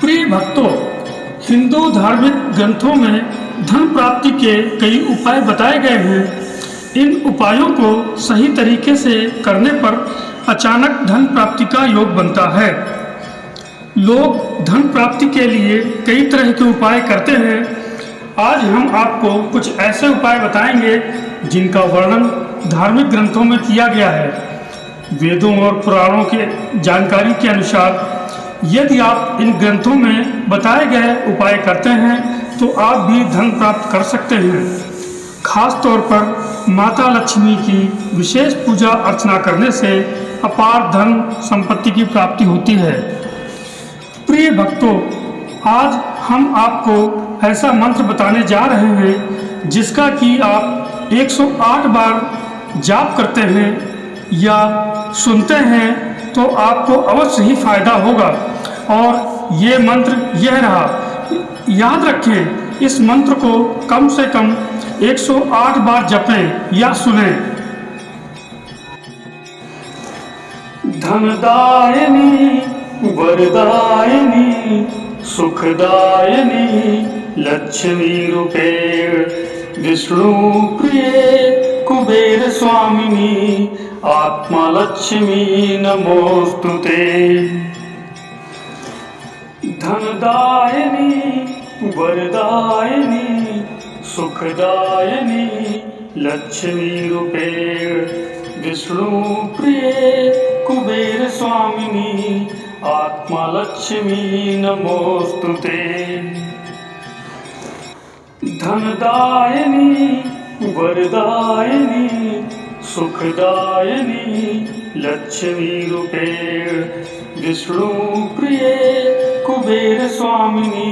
प्रिय भक्तों, हिंदू धार्मिक ग्रंथों में धन प्राप्ति के कई उपाय बताए गए हैं। इन उपायों को सही तरीके से करने पर अचानक धन प्राप्ति का योग बनता है। लोग धन प्राप्ति के लिए कई तरह के उपाय करते हैं। आज हम आपको कुछ ऐसे उपाय बताएंगे जिनका वर्णन धार्मिक ग्रंथों में किया गया है। वेदों और पुराणों के जानकारी के अनुसार यदि आप इन ग्रंथों में बताए गए उपाय करते हैं तो आप भी धन प्राप्त कर सकते हैं। खास तौर पर माता लक्ष्मी की विशेष पूजा अर्चना करने से अपार धन संपत्ति की प्राप्ति होती है। प्रिय भक्तों, आज हम आपको ऐसा मंत्र बताने जा रहे हैं जिसका कि आप 108 बार जाप करते हैं या सुनते हैं तो आपको अवश्य ही फायदा होगा। और ये मंत्र यह रहा, याद रखें, इस मंत्र को कम से कम 108 बार जपें या सुनें। धनदायिनी वरदायिनी सुखदायिनी लक्ष्मी रूपेण विष्णु प्रिये कुबेर स्वामिनी आत्मा लक्ष्मी नमोस्तुते। धनदायिनी वरदायिनी सुखदायिनी लक्ष्मी रूपेण विष्णु प्रिये कुबेर स्वामिनी आत्मा लक्ष्मी नमोस्तुते। धनदायिनी वरदायिनी सुखदायिनी लक्ष्मी रूपेण विष्णु प्रिये कुबेर स्वामिनी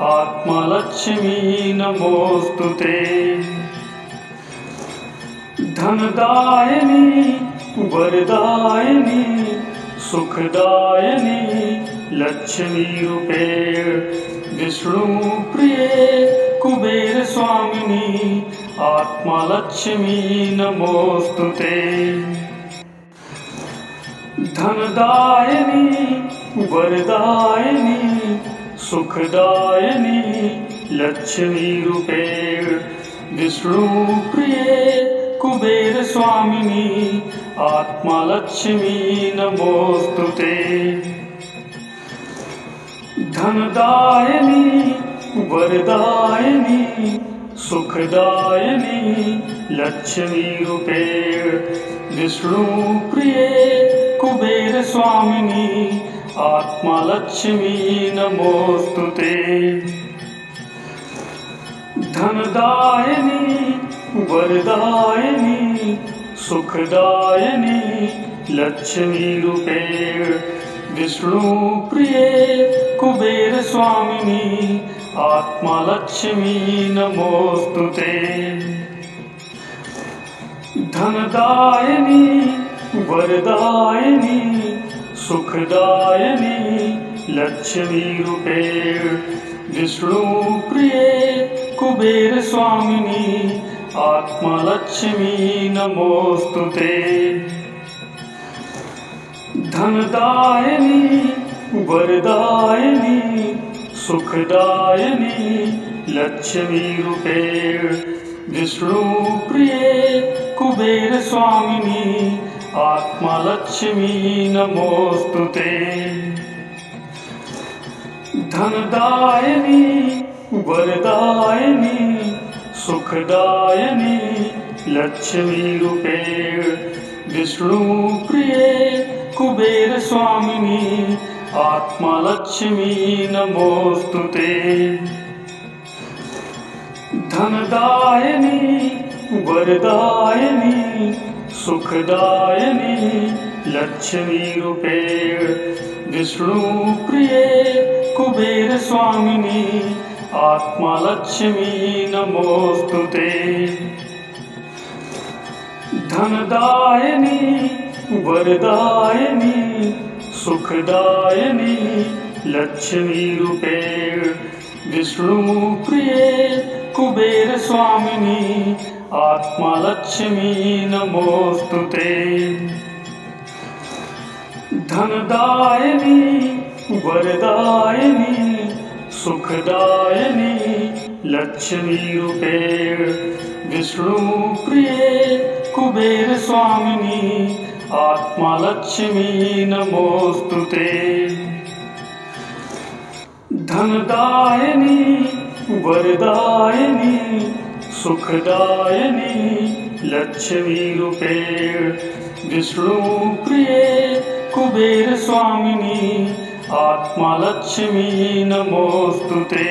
आत्मा लक्ष्मी नमोस्तुते। धनदायिनी वरदायिनी सुखदायिनी लक्ष्मी रूपेण विष्णु प्रिये कुबेर स्वामिनी आत्मा लक्ष्मी नमोस्तुते। धनदायिनी वरदायिनी सुखदायिनी लक्ष्मी रूपेण विष्णु प्रिये कुबेर स्वामिनी आत्मा लक्ष्मी नमोस्तुते। धनदायिनी वरदायिनी सुखदायिनी लक्ष्मी रूपेण विष्णु प्रिये कुबेर स्वामिनी आत्मा लक्ष्मी नमोस्तुते। धनदायिनी वरदायिनी सुखदायिनी लक्ष्मी रूपेण विष्णु प्रिये कुबेर स्वामिनी आत्मा लक्ष्मी नमोस्तुते। धनदायिनी वरदायिनी सुखदायिनी लक्ष्मी रूपेण विष्णु प्रिये कुबेर स्वामिनी आत्मा लक्ष्मी नमोस्तुते। धनदायिनी वरदायिनी सुखदायिनी लक्ष्मी रूपेण विष्णु प्रिये कुबेर स्वामिनी आत्मा लक्ष्मी नमोस्तुते। धनदायिनी वरदायिनी सुखदायिनी लक्ष्मी रूपेण विष्णु प्रिये कुबेर स्वामिनी आत्मा लक्ष्मी नमोस्तुते। धनदायिनी वरदायिनी सुखदायिनी लक्ष्मी रूपेण विष्णु प्रिये कुबेर स्वामिनी आत्मा लक्ष्मी नमोस्तुते। धनदायिनी वरदायिनी सुखदायिनी लक्ष्मी रूपेण विष्णु प्रिये कुबेर स्वामिनी आत्मा लक्ष्मी नमोस्तुते। धनदायिनी वरदायिनी सुखदायिनी लक्ष्मी रूपेण विष्णु प्रिये कुबेर स्वामिनी आत्मा लक्ष्मी नमोस्तुते। धनदायिनी वरदायिनी सुखदायिनी लक्ष्मी रूपेण विष्णु प्रिये कुबेर स्वामिनी आत्मा लक्ष्मी नमोस्तुते।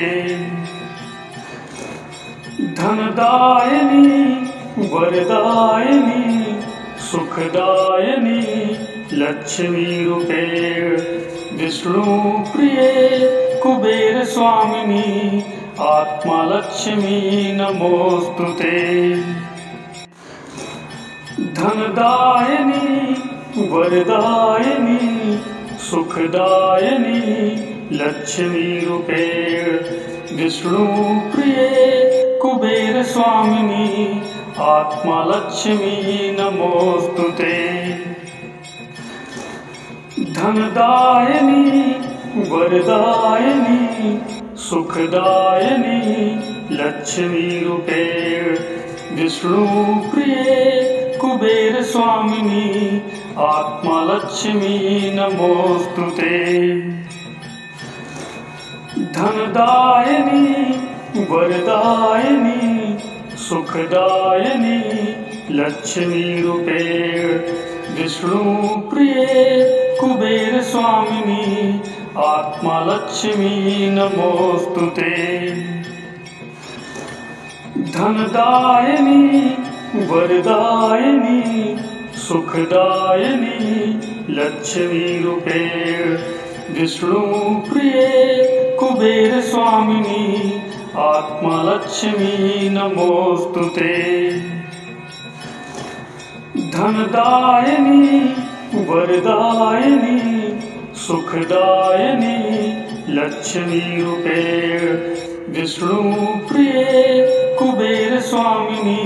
धनदायिनी वरदायिनी सुखदायिनी लक्ष्मी रूपेण विष्णु प्रिये कुबेर स्वामिनी आत्मा लक्ष्मी नमोस्तुते। धनदायिनी वरदायिनी सुखदायिनी लक्ष्मी रूपेण विष्णु प्रिये कुबेर स्वामिनी आत्मा लक्ष्मी नमोस्तुते। धनदायिनी वरदायिनी सुखदायिनी लक्ष्मी रूपेण विष्णु प्रिये कुबेर स्वामिनी आत्मा लक्ष्मी नमोस्तुते। धनदायिनी वरदायिनी सुखदायिनी लक्ष्मी रूपेण विष्णु प्रिये कुबेर स्वामिनी आत्मा लक्ष्मी नमोस्तुते। धनदायिनी वरदायिनी सुखदायिनी लक्ष्मी रूपेण विष्णु प्रिये कुबेर स्वामिनी आत्मा लक्ष्मी नमोस्तुते। धनदायिनी वरदायिनी सुखदायिनी लक्ष्मी रूपेण विष्णु प्रिये कुबेर स्वामिनी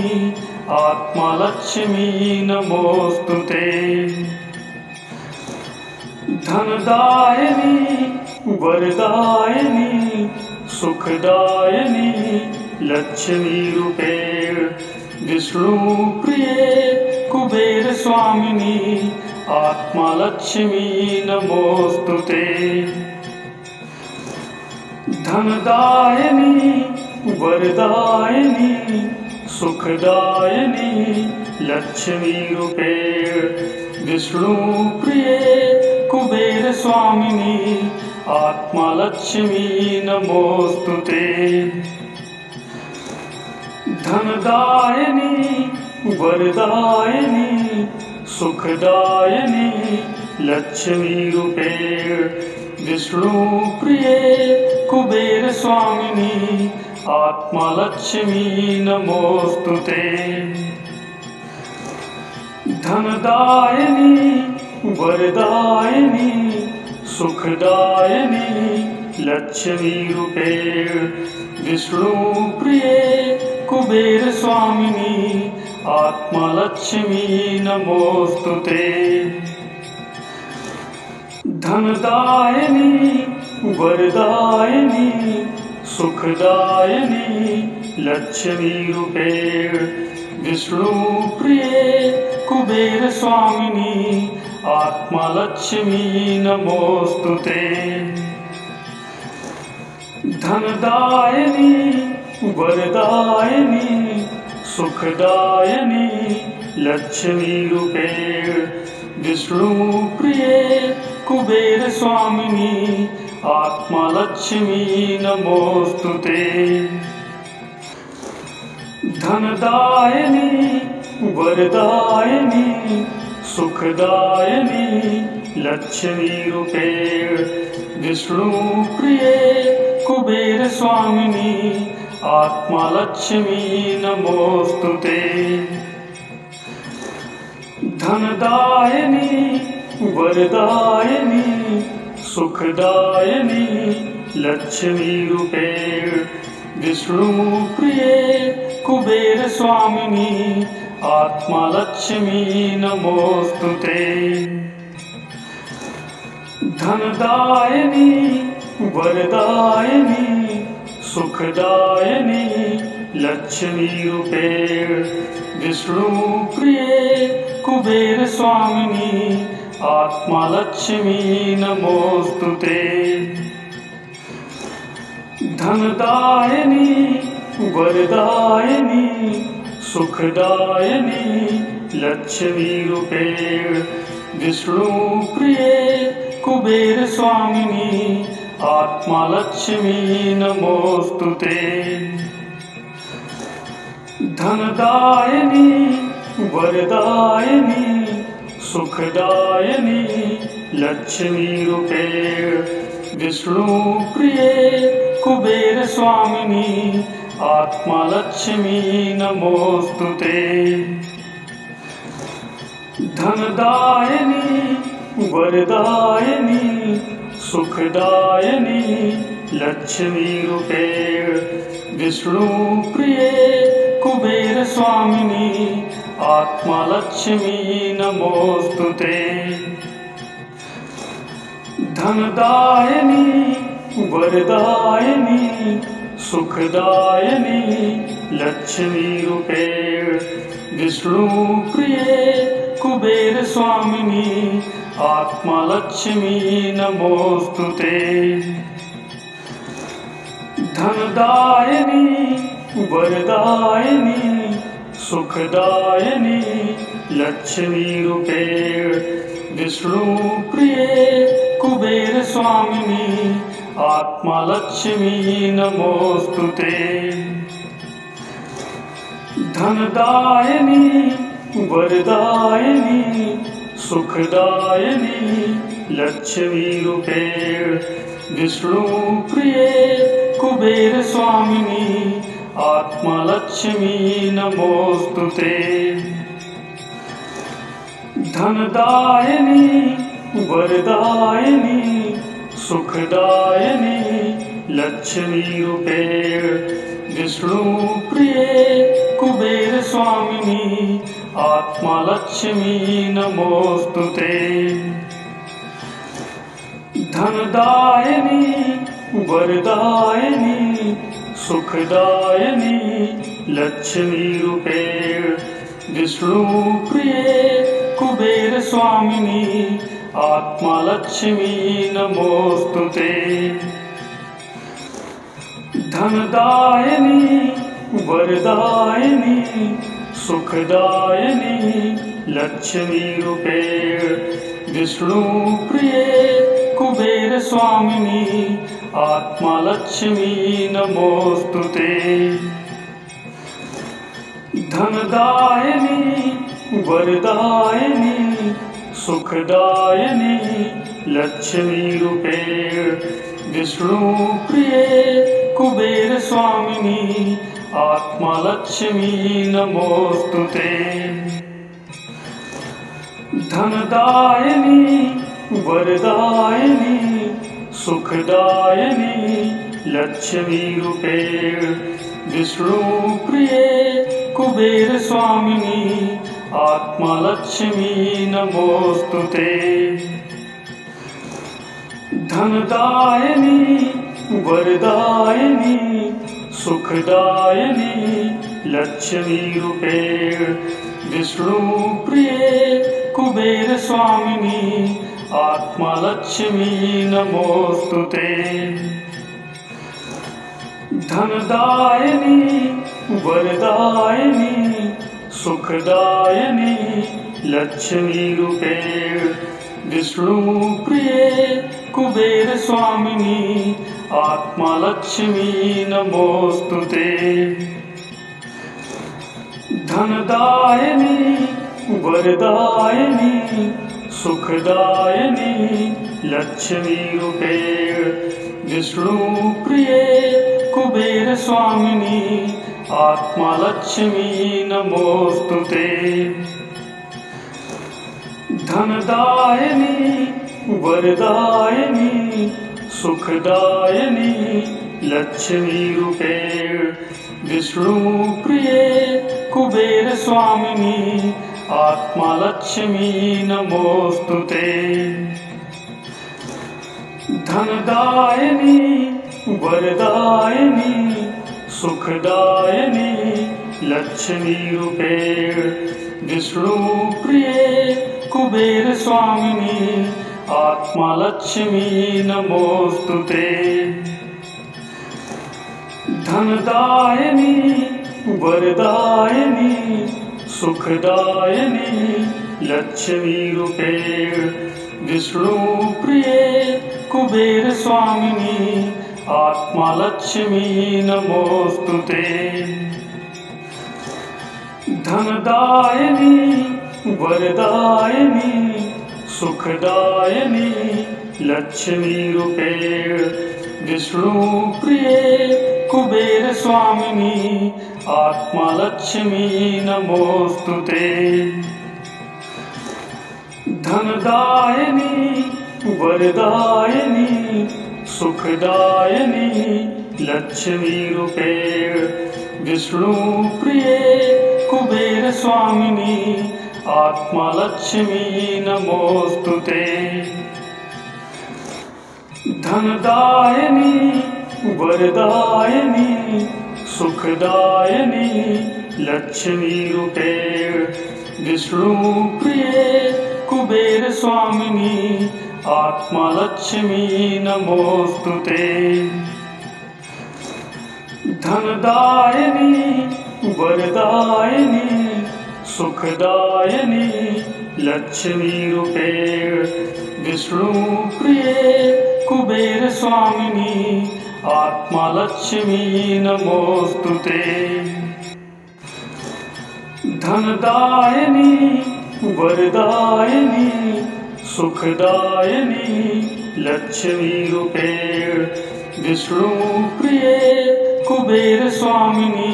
आत्मा लक्ष्मी नमोस्तुते। धनदायिनी वरदायिनी सुखदायिनी लक्ष्मी रूपेण विष्णु प्रिये कुबेर स्वामिनी आत्मा लक्ष्मी नमोस्तुते। धनदायिनी वरदायिनी सुखदायिनी लक्ष्मी रूपेण विष्णु प्रिये कुबेर स्वामिनी आत्मा लक्ष्मी नमोस्तुते। धनदायिनी वरदायिनी सुखदायिनी लक्ष्मी रूपेण विष्णु प्रिये कुबेर स्वामिनी आत्मा लक्ष्मी नमोस्तुते। धनदायिनी वरदायिनी सुखदायिनी लक्ष्मी रूपेण विष्णु प्रिये कुबेर स्वामिनी आत्मा लक्ष्मी नमोस्तुते। धनदायिनी वरदायिनी सुखदायिनी लक्ष्मी रूपेण विष्णु प्रिये कुबेर स्वामिनी आत्मा लक्ष्मी नमोस्तुते। धनदायिनी वरदायिनी सुखदायिनी लक्ष्मी रूपेण विष्णु प्रिये कुबेर स्वामिनी आत्मा लक्ष्मी नमोस्तुते। धनदायिनी वरदायिनी सुखदायिनी लक्ष्मी रूपेण विष्णु प्रिये कुबेर स्वामिनी आत्मा लक्ष्मी नमोस्तुते। धनदायिनी वरदायिनी सुखदायिनी लक्ष्मी रूपेण विष्णु प्रिये कुबेर स्वामिनी आत्मा लक्ष्मी नमोस्तुते। धनदायिनी वरदायिनी सुखदायिनी लक्ष्मी रूपेण विष्णु प्रिये कुबेर स्वामिनी आत्मा लक्ष्मी नमोस्तुते। धनदायिनी वरदायिनी सुखदायिनी लक्ष्मी रूपेण विष्णु प्रिये कुबेर स्वामिनी आत्मा लक्ष्मी नमोस्तुते। धनदायिनी वरदायिनी सुखदायिनी लक्ष्मी रूपेण विष्णु प्रिये कुबेर स्वामिनी आत्मा लक्ष्मी नमोस्तुते। धनदायिनी वरदायिनी सुखदायिनी लक्ष्मी रूपेण विष्णु प्रिये कुबेर स्वामिनी आत्मा लक्ष्मी नमोस्तुते। धनदायिनी वरदायिनी सुखदायिनी लक्ष्मी रूपेण विष्णु प्रिये कुबेर स्वामिनी आत्मा लक्ष्मी नमोस्तुते। धनदायिनी वरदायिनी सुखदायिनी लक्ष्मी रूपेण विष्णु प्रिये कुबेर स्वामिनी आत्मा लक्ष्मी नमोस्तुते। धनदायिनी वरदायिनी सुखदायिनी लक्ष्मी रूपेण विष्णु प्रिये कुबेर स्वामिनी आत्मा लक्ष्मी नमोस्तुते। धनदायिनी वरदायिनी सुखदायिनी लक्ष्मी रूपेण विष्णु प्रिये कुबेर स्वामिनी आत्मा लक्ष्मी नमोस्तुते। धनदायिनी वरदायिनी सुखदायिनी लक्ष्मी रूपेण विष्णु प्रिये कुबेर स्वामिनी आत्मा लक्ष्मी नमोस्तुते। धनदायिनी वरदायिनी सुखदायिनी लक्ष्मी रूपेण विष्णु प्रिये कुबेर स्वामिनी आत्मा लक्ष्मी नमोस्तुते। धनदायिनी वरदायिनी सुखदायिनी लक्ष्मी रूपेण विष्णु प्रिये कुबेर स्वामिनी आत्मा लक्ष्मी नमोस्तुते। धनदायिनी वरदायिनी सुखदायिनी लक्ष्मी रूपेण विष्णु प्रिये कुबेर स्वामिनी आत्मा लक्ष्मी नमोस्तुते। धनदायिनी वरदायिनी सुखदायिनी लक्ष्मी रूपेण विष्णु प्रिये कुबेर स्वामिनी आत्मा लक्ष्मी नमोस्तुते। धनदायिनी वरदायिनी सुखदायिनी लक्ष्मी रूपेण विष्णु प्रिये कुबेर स्वामिनी आत्मा लक्ष्मी नमोस्तुते। धनदायिनी वरदायिनी सुखदायिनी लक्ष्मी रूपेण विष्णु प्रिये कुबेर स्वामिनी आत्मा लक्ष्मी नमोस्तुते। धनदायिनी वरदायिनी सुखदायिनी लक्ष्मी रूपेण विष्णु प्रिये कुबेर स्वामिनी आत्मा लक्ष्मी नमोस्तुते। धनदायिनी वरदायिनी सुखदायिनी लक्ष्मी रूपेण विष्णु प्रिये कुबेर स्वामिनी आत्मा लक्ष्मी नमोस्तुते। धनदायिनी वरदायिनी सुखदायिनी लक्ष्मी रूपेण विष्णु प्रिये कुबेर स्वामिनी आत्मा लक्ष्मी नमोस्तुते। धनदायिनी वरदायिनी सुखदायिनी लक्ष्मी रूपेण विष्णु प्रिये कुबेर स्वामिनी आत्मा लक्ष्मी नमोस्तुते। धनदायिनी वरदायिनी सुखदायिनी लक्ष्मी रूपेण विष्णु प्रिये कुबेर स्वामिनी आत्मा लक्ष्मी नमोस्तुते। धनदायिनी वरदायिनी सुखदायिनी लक्ष्मी रूपेण विष्णु प्रिये कुबेर स्वामिनी आत्मा लक्ष्मी नमोस्तुते। धनदायिनी वरदायिनी सुखदायिनी लक्ष्मी रूपेण विष्णु प्रिये कुबेर स्वामिनी आत्मा लक्ष्मी नमोस्तुते। धनदायिनी वरदायिनी सुखदायिनी लक्ष्मी रूपेण विष्णु प्रिये कुबेर स्वामिनी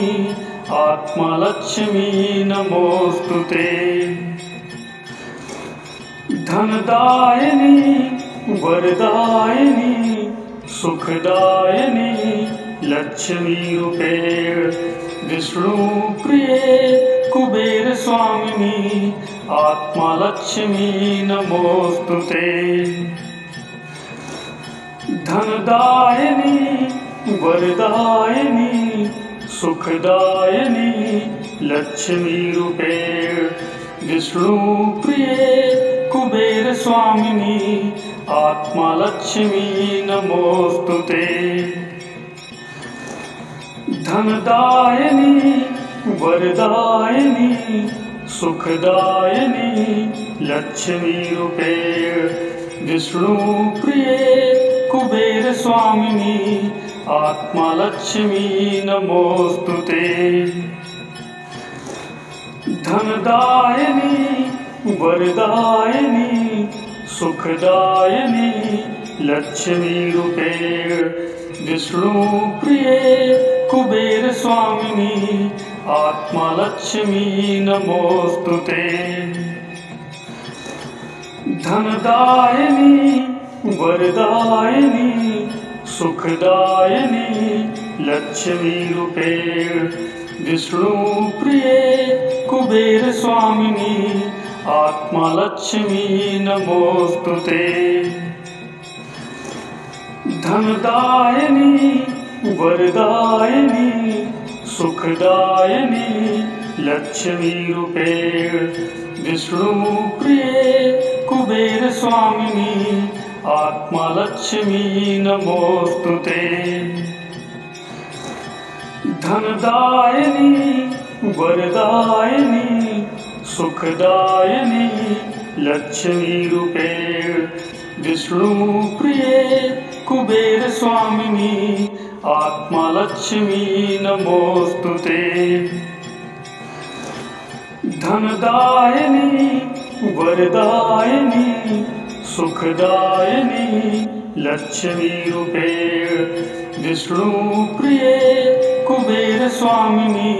आत्मा लक्ष्मी नमोस्तुते। धनदायिनी वरदायिनी सुखदायिनी लक्ष्मी रूपेण विष्णु प्रिये कुबेर स्वामिनी आत्मा लक्ष्मी नमोस्तुते। धनदायिनी वरदायिनी सुखदायिनी लक्ष्मी रूपेण विष्णु प्रिये कुबेर स्वामिनी आत्मा लक्ष्मी नमोस्तुते। धनदायिनी वरदायिनी सुखदायिनी लक्ष्मी रूपेण विष्णु प्रिये कुबेर स्वामिनी आत्मा लक्ष्मी नमोस्तुते। धनदायिनी वरदायिनी सुखदायिनी लक्ष्मी रूपेण विष्णु प्रिये कुबेर स्वामिनी आत्मा लक्ष्मी नमोस्तुते। धनदायिनी वरदायिनी सुखदायिनी लक्ष्मी रूपेण विष्णु प्रिये कुबेर स्वामिनी आत्मा लक्ष्मी नमोस्तुते। धनदायिनी वरदायिनी सुखदायिनी लक्ष्मी रूपेण विष्णु प्रिये कुबेर स्वामिनी आत्मा लक्ष्मी नमोस्तुते। धनदायिनी वरदायिनी सुखदायिनी लक्ष्मी रूपेण विष्णु प्रिये कुबेर स्वामिनी आत्मा लक्ष्मी नमोस्तुते। धनदायिनी वरदायिनी सुखदायिनी लक्ष्मी रूपेण विष्णु प्रिये कुबेर स्वामिनी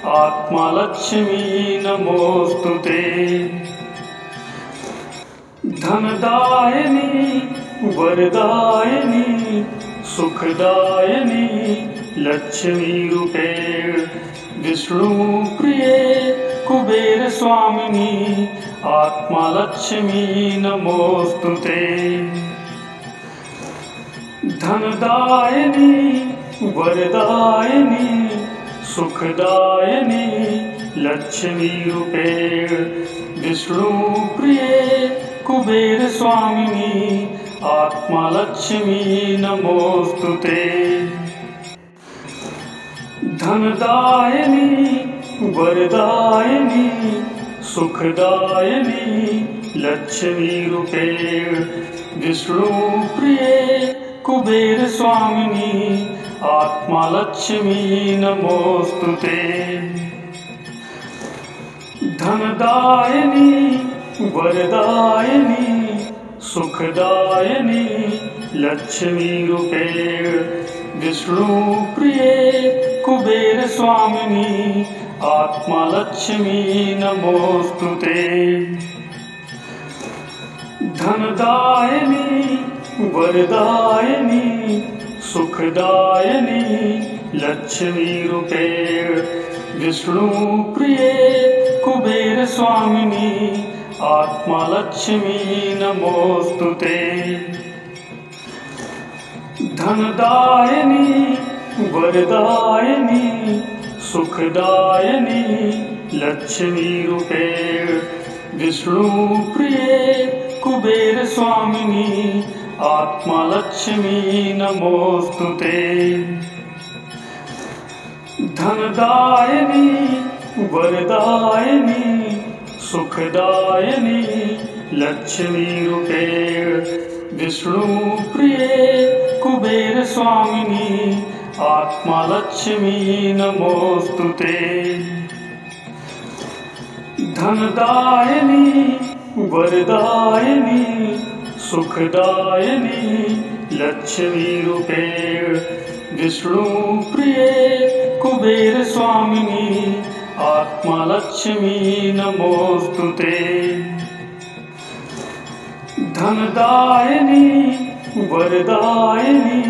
आत्मा लक्ष्मी नमोस्तुते। धनदायिनी वरदायिनी सुखदायिनी लक्ष्मी रूपेण विष्णु प्रिये कुबेर स्वामिनी आत्मा लक्ष्मी नमोस्तुते। धनदायिनी वरदायिनी सुखदायिनी लक्ष्मी रूपेण विष्णु प्रिये कुबेर स्वामिनी आत्मा लक्ष्मी नमोस्तुते। धनदायिनी वरदायिनी सुखदायिनी लक्ष्मी रूपेण विष्णु प्रिये कुबेर स्वामिनी आत्मा लक्ष्मी नमोस्तुते। धनदायिनी वरदायिनी सुखदायिनी लक्ष्मी रूपेण विष्णु प्रिये कुबेर स्वामिनी आत्मा लक्ष्मी नमोस्तुते। धनदायिनी वरदायिनी सुखदायिनी लक्ष्मी रूपेण विष्णु प्रिये कुबेर स्वामिनी आत्मा लक्ष्मी नमोस्तुते। धनदायिनी वरदायिनी सुखदायिनी लक्ष्मी रूपेण विष्णु प्रिये कुबेर स्वामिनी आत्मा लक्ष्मी नमोस्तुते। धनदायिनी वरदायिनी सुखदायिनी लक्ष्मी रूपेण विष्णु प्रिये कुबेर स्वामिनी आत्मा लक्ष्मी नमोस्तुते। धनदायिनी वरदायिनी सुखदायिनी लक्ष्मी रूपेण विष्णु प्रिये कुबेर स्वामिनी आत्मा लक्ष्मी नमोस्तुते। धनदायिनी वरदायिनी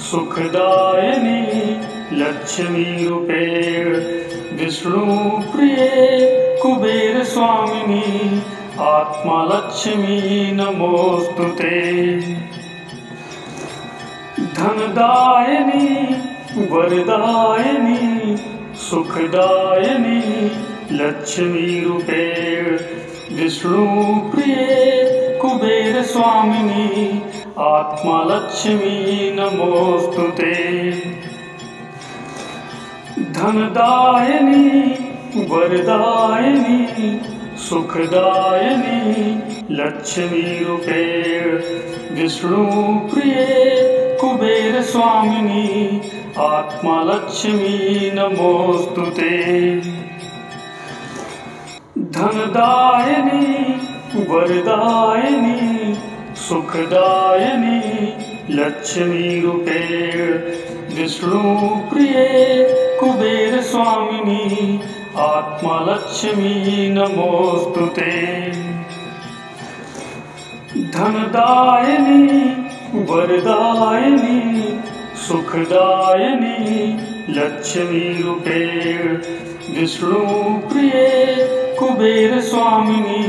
सुखदायिनी लक्ष्मी रूपेण विष्णु प्रिये कुबेर स्वामिनी आत्मा लक्ष्मी नमोस्तुते। धनदायिनी वरदायिनी सुखदायिनी लक्ष्मी रूपेण विष्णु प्रिये कुबेर स्वामिनी आत्मा लक्ष्मी नमोस्तुते। धनदायिनी वरदायिनी सुखदायिनी लक्ष्मी रूपेण विष्णु प्रिये कुबेर स्वामिनी आत्मा लक्ष्मी नमोस्तुते। धनदायिनी वरदायिनी सुखदायिनी लक्ष्मी रूपेण विष्णु प्रिये कुबेर स्वामिनी आत्मा लक्ष्मी नमोस्तुते। धनदायिनी वरदायिनी सुखदायिनी लक्ष्मी रूपेण विष्णु प्रिये कुबेर स्वामिनी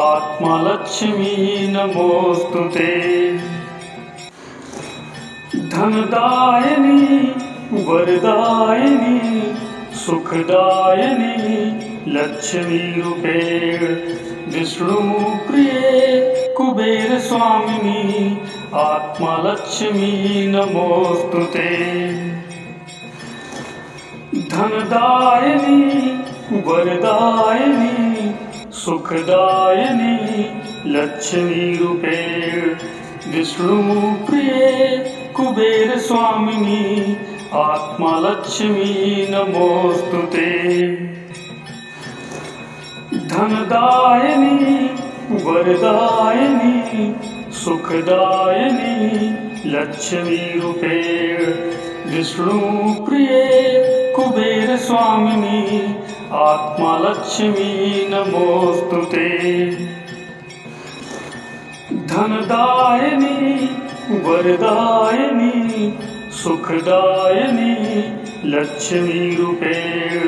आत्मा लक्ष्मी नमोस्तुते। धनदायिनी वरदायिनी सुखदायिनी लक्ष्मी रूपेण विष्णु प्रिये कुबेर स्वामिनी आत्मा लक्ष्मी नमोस्तुते। धनदायिनी वरदायिनी सुखदायिनी लक्ष्मी रूपेण विष्णु प्रिये कुबेर स्वामिनी आत्मा लक्ष्मी नमोस्तुते। धनदायिनी वरदायिनी सुखदायिनी लक्ष्मी रूपेण विष्णु प्रिये कुबेर स्वामिनी आत्मा लक्ष्मी नमोस्तुते। धनदायिनी वरदायिनी सुखदायिनी लक्ष्मी रूपेण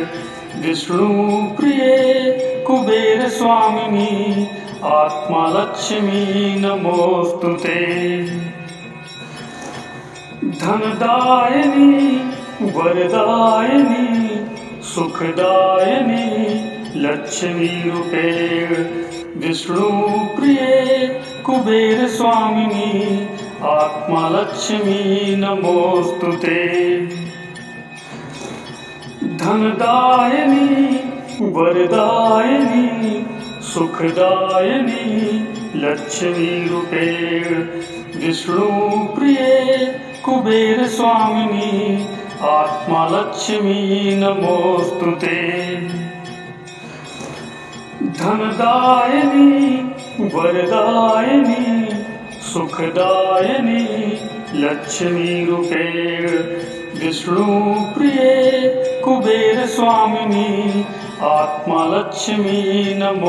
विष्णु प्रिये कुबेर स्वामिनी आत्मा लक्ष्मी नमोस्तुते। धनदायिनी वरदायिनी सुखदायिनी लक्ष्मी रूपेण विष्णु प्रिये कुबेर स्वामिनी आत्मा लक्ष्मी नमोस्तुते। धनदायिनी वरदायिनी सुखदायिनी लक्ष्मी रूपेण विष्णु प्रिये कुबेर स्वामिनी आत्मा लक्ष्मी नमोस्तुते। धनदायिनी वरदायिनी सुखदायिनी लक्ष्मी रूपेण विष्णु प्रिये कुबेर स्वामिनी आत्मा लक्ष्मी नमो।